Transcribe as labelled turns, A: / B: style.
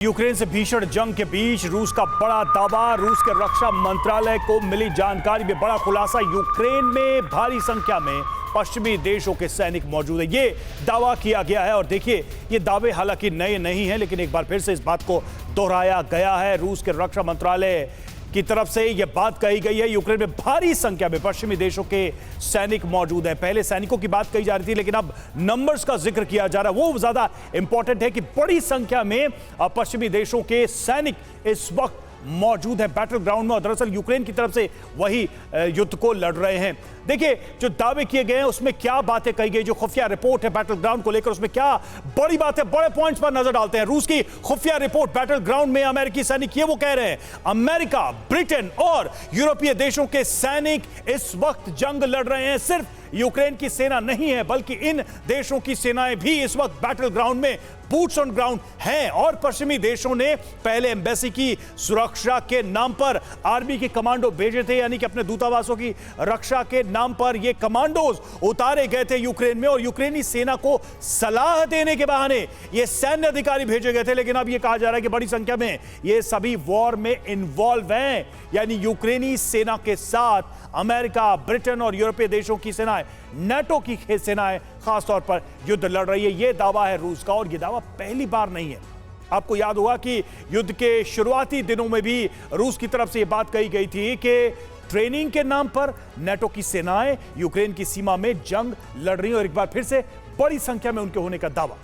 A: Ukraine से भीषण जंग के बीच रूस का बड़ा दावा। रूस के रक्षा मंत्रालय को मिली जानकारी में बड़ा खुलासा। यूक्रेन में भारी संख्या में पश्चिमी देशों के सैनिक मौजूद हैं, ये दावा किया गया है। और देखिए, ये दावे हालांकि नए नहीं हैं, लेकिन एक बार फिर से इस बात को दोहराया गया है। रूस के रक्षा मंत्रालय की तरफ से यह बात कही गई है, यूक्रेन में भारी संख्या में पश्चिमी देशों के सैनिक मौजूद हैं। पहले सैनिकों की बात कही जा रही थी, लेकिन अब नंबर्स का जिक्र किया जा रहा है। वो ज्यादा इंपॉर्टेंट है कि बड़ी संख्या में पश्चिमी देशों के सैनिक इस वक्त मौजूद है बैटल ग्राउंड में, और दरअसल यूक्रेन की तरफ से वही युद्ध को लड़ रहे हैं। देखिए, जो दावे किए गए हैं उसमें क्या बातें कही गई, जो खुफिया रिपोर्ट है बैटल ग्राउंड को लेकर, उसमें क्या बड़ी बातें, बड़े पॉइंट्स पर नजर डालते हैं। रूस की खुफिया रिपोर्ट, बैटल ग्राउंड में अमेरिकी सैनिक, ये वो कह रहे हैं अमेरिका, ब्रिटेन और यूरोपीय देशों के सैनिक इस वक्त जंग लड़ रहे हैं। सिर्फ यूक्रेन की सेना नहीं है, बल्कि इन देशों की सेनाएं भी इस वक्त बैटल ग्राउंड में बूट्स ऑन ग्राउंड हैं। और पश्चिमी देशों ने पहले एम्बेसी की सुरक्षा के नाम पर आर्मी के कमांडो भेजे थे, यानी कि अपने दूतावासों की रक्षा के नाम पर ये कमांडोज उतारे गए थे यूक्रेन में, और यूक्रेनी सेना को सलाह देने के बहाने ये सैन्य अधिकारी भेजे गए थे। लेकिन अब ये कहा जा रहा है कि बड़ी संख्या में ये सभी वॉर में इन्वॉल्व हैं, यानी यूक्रेनी सेना के साथ अमेरिका, ब्रिटेन और यूरोपीय देशों की सेनाएं, नाटो की सेनाएं खासतौर पर युद्ध लड़ रही है। यह दावा है रूस का, और यह दावा पहली बार नहीं है। आपको याद होगा कि युद्ध के शुरुआती दिनों में भी रूस की तरफ से यह बात कही गई थी कि ट्रेनिंग के नाम पर नाटो की सेनाएं यूक्रेन की सीमा में जंग लड़ रही हैं, और एक बार फिर से बड़ी संख्या में उनके होने का दावा।